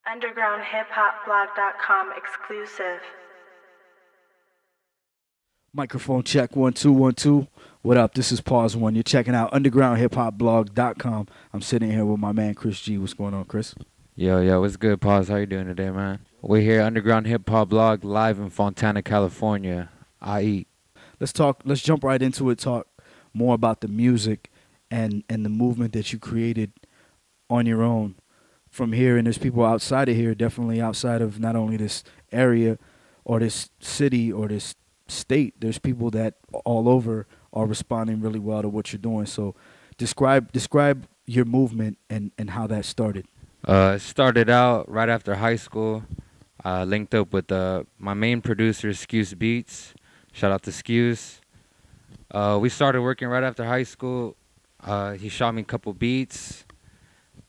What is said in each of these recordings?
UndergroundHipHopBlog.com exclusive. Microphone check 1 2 1 2. What up? This is Pawz One. You're checking out UndergroundHipHopBlog.com. I'm sitting here with my man Chris G. What's going on, Chris? Yo, what's good, Pawz? How you doing today, man? We're here, Underground Hip Hop Blog, live in Fontana, California. I eat. Let's jump right into it. Talk more about the music and the movement that you created on your own from here. And there's people outside of here, definitely outside of not only this area or this city or this state. There's people that all over are responding really well to what you're doing. So describe your movement and how that started. It started out right after high school. Linked up with my main producer, Skuse Beats. Shout out to Skuse. We started working right after high school. He shot me a couple beats.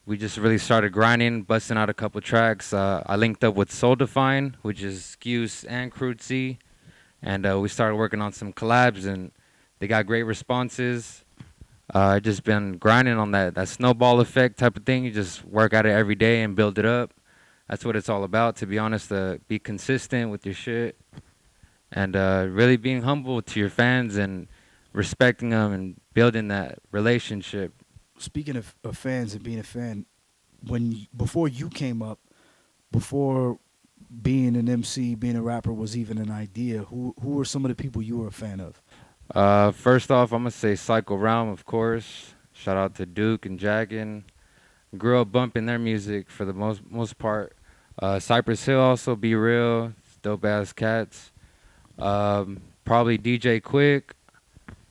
We just really started grinding, busting out a couple tracks. I linked up with Soul Define, which is Skuse and Crude C. And we started working on some collabs, and they got great responses. I just been grinding on that snowball effect type of thing. You just work at it every day and build it up. That's what it's all about, to be honest, to be consistent with your shit. And really being humble to your fans and respecting them and building that relationship. Speaking of fans and being a fan, before you came up, before being an MC, being a rapper was even an idea, who were some of the people you were a fan of? First off, I'm going to say Psycho Realm, of course. Shout out to Duke and Jaggin. Grew up bumping their music for the most part. Cypress Hill also, Be Real, dope-ass cats. Probably DJ Quick,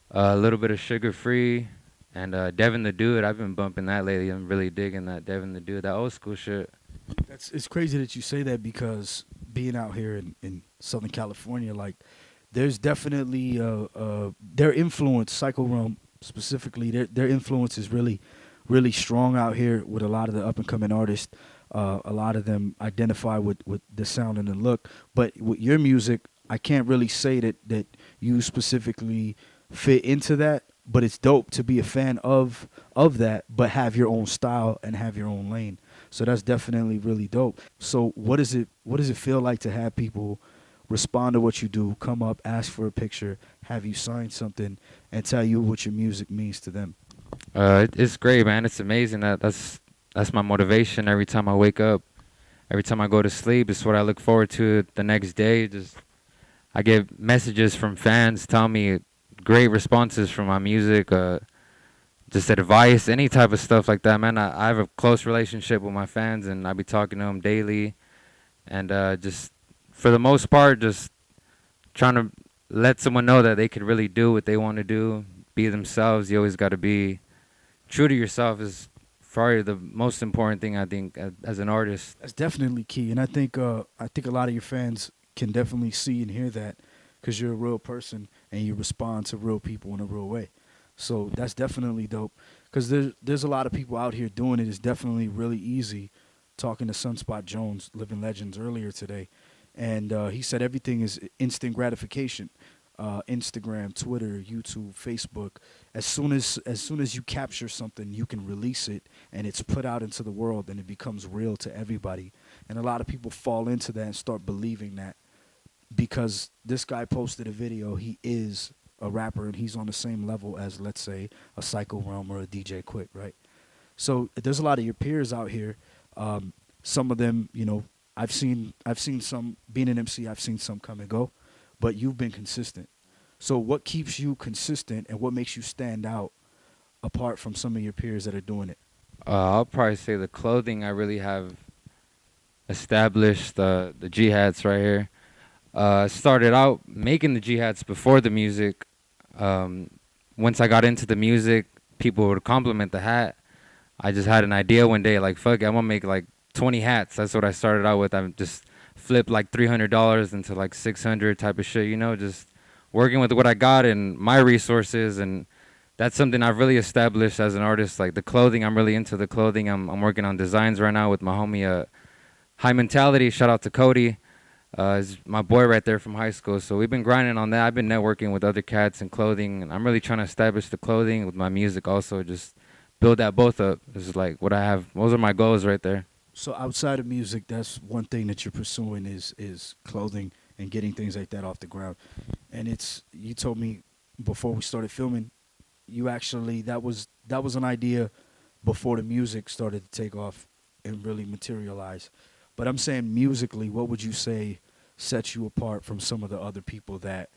a little bit of Sugar Free, and Devin the Dude. I've been bumping that lately. I'm really digging that Devin the Dude, that old school shit. It's crazy that you say that, because being out here in Southern California, like, there's definitely their influence, Psycho Realm specifically, their influence is really, really strong out here with a lot of the up-and-coming artists. A lot of them identify with the sound and the look. But with your music, I can't really say that you specifically fit into that, but it's dope to be a fan of that, but have your own style and have your own lane. So that's definitely really dope. So what does it feel like to have people respond to what you do, come up, ask for a picture, have you sign something, and tell you what your music means to them? It's great, man. It's amazing. That's my motivation every time I wake up. Every time I go to sleep, it's what I look forward to the next day. I get messages from fans telling me great responses from my music, just advice, any type of stuff like that, man. I have a close relationship with my fans, and I be talking to them daily. And just for the most part, just trying to let someone know that they could really do what they want to do, be themselves. You always got to be true to yourself is probably the most important thing, I think, as an artist. That's definitely key, and I think a lot of your fans can definitely see and hear that, because you're a real person and you respond to real people in a real way. So that's definitely dope, because there's a lot of people out here doing it. It's definitely really easy. Talking to Sunspot Jones, Living Legends, earlier today, and he said everything is instant gratification. Instagram, Twitter, YouTube, Facebook. As soon as you capture something, you can release it, and it's put out into the world, and it becomes real to everybody. And a lot of people fall into that and start believing that, because this guy posted a video. He is a rapper, and he's on the same level as, let's say, a Psycho Realm or a DJ Quick, right? So there's a lot of your peers out here. Some of them, I've seen some, being an MC, I've seen some come and go, but you've been consistent. So what keeps you consistent, and what makes you stand out apart from some of your peers that are doing it? I'll probably say the clothing. I really have established the G-hats right here. Started out making the G-hats before the music. Once I got into the music, people would compliment the hat. I just had an idea one day, like, fuck it, I'm going to make like 20 hats. That's what I started out with. I just flipped like $300 into like $600 type of shit, just working with what I got and my resources. And that's something I've really established as an artist. Like the clothing, I'm really into the clothing. I'm working on designs right now with my homie High Mentality. Shout out to Cody. Is my boy right there from high school. So we've been grinding on that. I've been networking with other cats and clothing, and I'm really trying to establish the clothing with my music also. Just build that both up. This is like what I have. Those are my goals right there. So outside of music, that's one thing that you're pursuing is clothing and getting things like that off the ground. And it's you told me before we started filming, you actually that was an idea before the music started to take off and really materialize. But I'm saying musically, what would you say sets you apart from some of the other people that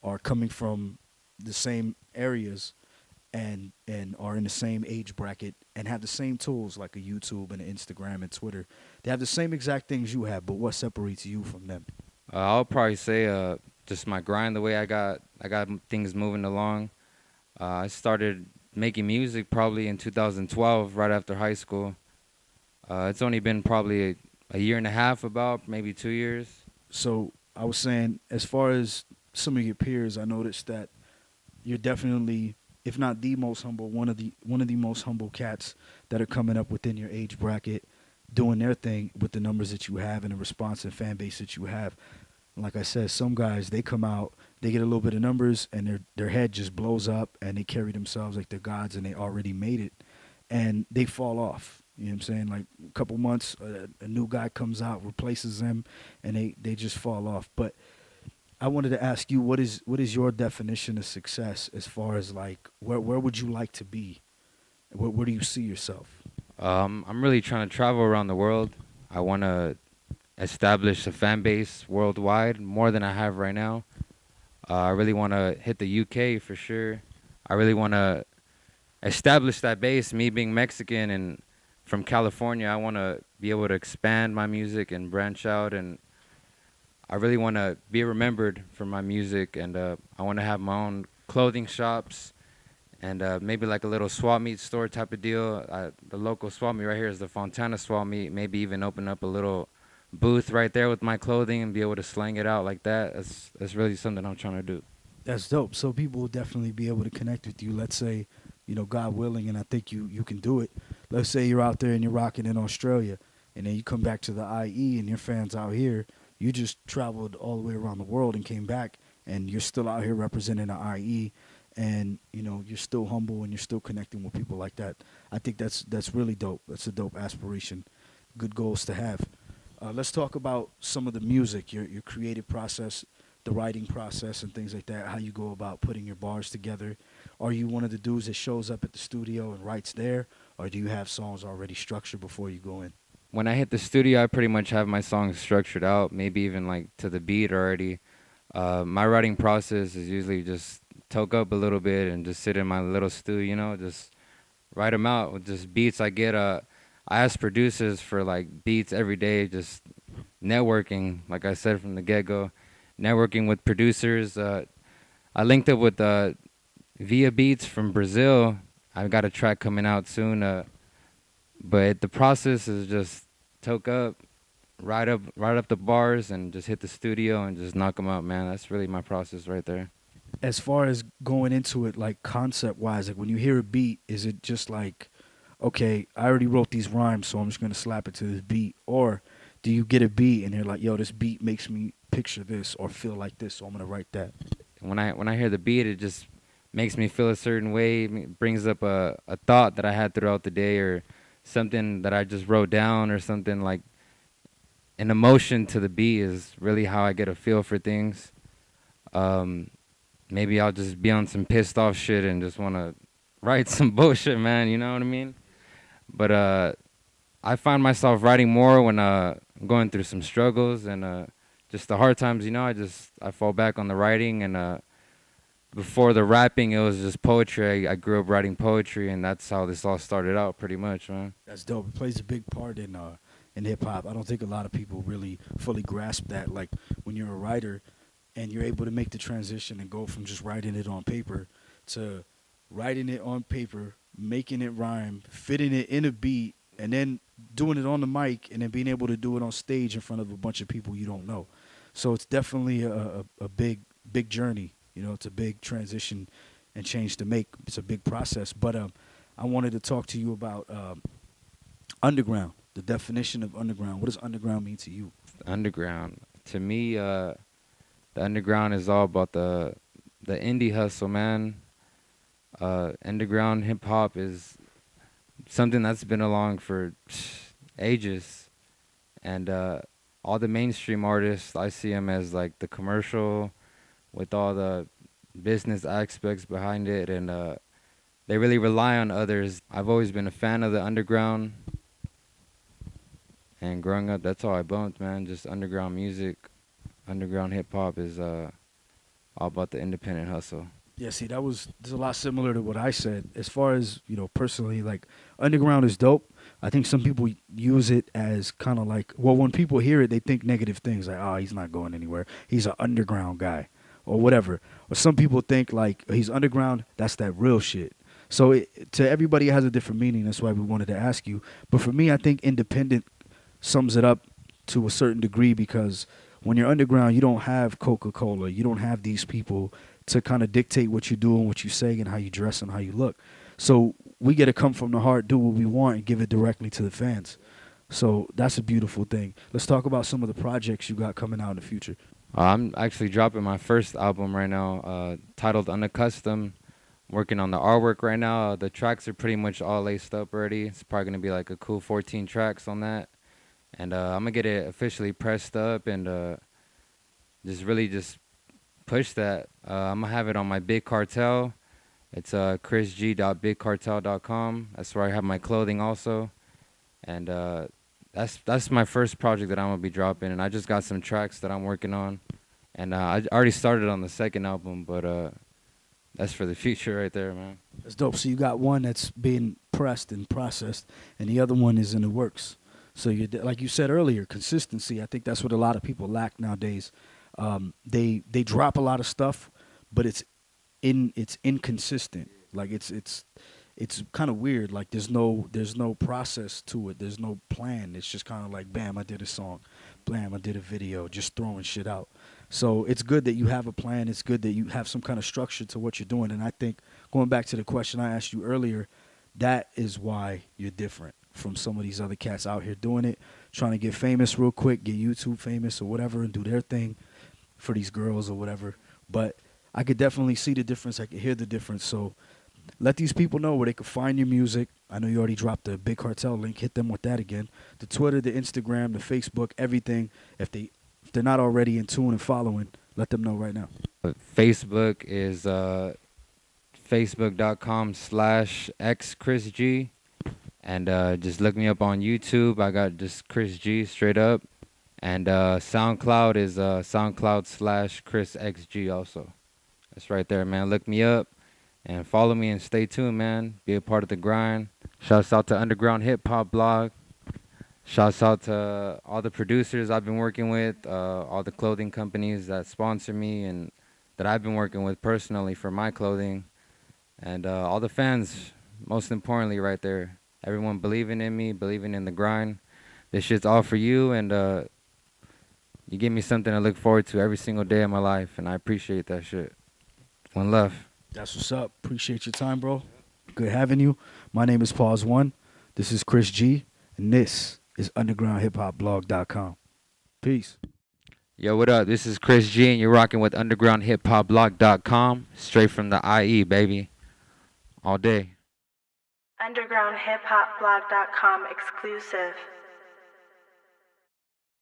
are coming from the same areas and are in the same age bracket and have the same tools like a YouTube and an Instagram and Twitter. They have the same exact things you have, but what separates you from them? I'll probably say just my grind, the way I got things moving along. I started making music probably in 2012, right after high school. It's only been probably a year and a half, about maybe 2 years. So I was saying, as far as some of your peers, I noticed that you're definitely, if not the most humble, one of the most humble cats that are coming up within your age bracket, doing their thing with the numbers that you have and the response and fan base that you have. Like I said, some guys they come out, they get a little bit of numbers, and their head just blows up, and they carry themselves like they're gods, and they already made it, and they fall off. You know what I'm saying? Like a couple months, a new guy comes out, replaces them, and they just fall off. But I wanted to ask you, what is your definition of success as far as like where would you like to be? Where do you see yourself? I'm really trying to travel around the world. I want to establish a fan base worldwide more than I have right now. I really want to hit the UK for sure. I really want to establish that base. Me being Mexican and from California, I want to be able to expand my music and branch out. And I really want to be remembered for my music. And I want to have my own clothing shops and maybe like a little swap meet store type of deal. The local swap meet right here is the Fontana swap meet. Maybe even open up a little booth right there with my clothing and be able to slang it out like that. That's really something I'm trying to do. That's dope. So people will definitely be able to connect with you. Let's say, God willing, and I think you can do it. Let's say you're out there and you're rocking in Australia, and then you come back to the IE and your fans out here. You just traveled all the way around the world and came back, and you're still out here representing the IE, and you're still humble and you're still connecting with people like that. I think that's really dope. That's a dope aspiration. Good goals to have. Let's talk about some of the music, your creative process, the writing process, and things like that. How you go about putting your bars together. Are you one of the dudes that shows up at the studio and writes there, or do you have songs already structured before you go in? When I hit the studio, I pretty much have my songs structured out, maybe even like to the beat already. My writing process is usually just toke up a little bit and just sit in my little studio, just write them out with just beats. I ask producers for like beats every day, just networking, like I said from the get-go, networking with producers. I linked up with Via Beats from Brazil. I've got a track coming out soon, but the process is just toke up, write up the bars, and just hit the studio and just knock them out, man. That's really my process right there. As far as going into it, like concept wise, like when you hear a beat, is it just like, okay, I already wrote these rhymes, so I'm just gonna slap it to this beat, or do you get a beat and you're like, yo, this beat makes me picture this or feel like this, so I'm gonna write that? When I hear the beat, it just makes me feel a certain way. It brings up a thought that I had throughout the day, or something that I just wrote down, or something like an emotion to the beat is really how I get a feel for things. Maybe I'll just be on some pissed off shit and just want to write some bullshit, man. You know what I mean? But I find myself writing more when I'm going through some struggles and just the hard times. I fall back on the writing, and before the rapping, it was just poetry. I grew up writing poetry, and that's how this all started out, pretty much, man. That's dope. It plays a big part in hip hop. I don't think a lot of people really fully grasp that. Like when you're a writer and you're able to make the transition and go from just writing it on paper to writing it on paper, making it rhyme, fitting it in a beat, and then doing it on the mic, and then being able to do it on stage in front of a bunch of people you don't know. So it's definitely a big journey. It's a big transition and change to make. It's a big process. But I wanted to talk to you about underground, the definition of underground. What does underground mean to you? Underground. To me, the underground is all about the indie hustle, man. Underground hip hop is something that's been along for ages. And all the mainstream artists, I see them as like the commercial with all the business aspects behind it, and they really rely on others. I've always been a fan of the underground, and growing up, that's all I bumped, man. Just underground music, underground hip hop is all about the independent hustle. Yeah, see, there's a lot similar to what I said. As far as, personally, like, underground is dope. I think some people use it as kind of like, well, when people hear it, they think negative things, like, oh, he's not going anywhere. He's an underground guy or whatever. Or some people think, like, he's underground, that's that real shit. So to everybody, it has a different meaning. That's why we wanted to ask you. But for me, I think independent sums it up to a certain degree, because when you're underground, you don't have Coca-Cola. You don't have these people to kind of dictate what you do and what you say and how you dress and how you look. So we get to come from the heart, do what we want, and give it directly to the fans. So that's a beautiful thing. Let's talk about some of the projects you got coming out in the future. I'm actually dropping my first album right now, titled Unaccustomed. Working on the artwork right now. The tracks are pretty much all laced up already. It's probably gonna be like a cool 14 tracks on that, and I'm gonna get it officially pressed up and just really just push that. I'm gonna have it on my Big Cartel. It's chrisg.bigcartel.com. That's where I have my clothing also, and that's my first project that I'm gonna be dropping. And I just got some tracks that I'm working on, and I already started on the second album, but that's for the future right there, man. That's dope. So you got one that's being pressed and processed, and the other one is in the works. So like you said earlier, consistency. I think that's what a lot of people lack nowadays. They drop a lot of stuff, but it's inconsistent. Like it's kind of weird. Like there's no process to it. There's no plan. It's just kind of like, bam, I did a song, bam, I did a video, just throwing shit out. So it's good that you have a plan. It's good that you have some kind of structure to what you're doing. And I think, going back to the question I asked you earlier, that is why you're different from some of these other cats out here doing it, trying to get famous real quick, get YouTube famous or whatever, and do their thing for these girls or whatever. But I could definitely see the difference. I could hear the difference. So let these people know where they can find your music. I know you already dropped the Big Cartel link. Hit them with that again. The Twitter, the Instagram, the Facebook, everything. If they're not already in tune and following, let them know right now. Facebook is facebook.com/xchrisg, and just look me up on YouTube. I got just Chris G straight up, and SoundCloud is SoundCloud/ChrisXG also. That's right there, man. Look me up and follow me and stay tuned, man. Be a part of the grind. Shouts out to Underground Hip Hop Blog. Shouts out to all the producers I've been working with, all the clothing companies that sponsor me and that I've been working with personally for my clothing, and all the fans, most importantly, right there. Everyone believing in me, believing in the grind. This shit's all for you, and you give me something to look forward to every single day of my life, and I appreciate that shit. One love. That's what's up. Appreciate your time, bro. Good having you. My name is Pawz One. This is Chris G, and this is undergroundhiphopblog.com. Peace. Yo, what up? This is Chris G, and you're rocking with undergroundhiphopblog.com, straight from the IE, baby. All day. Undergroundhiphopblog.com exclusive.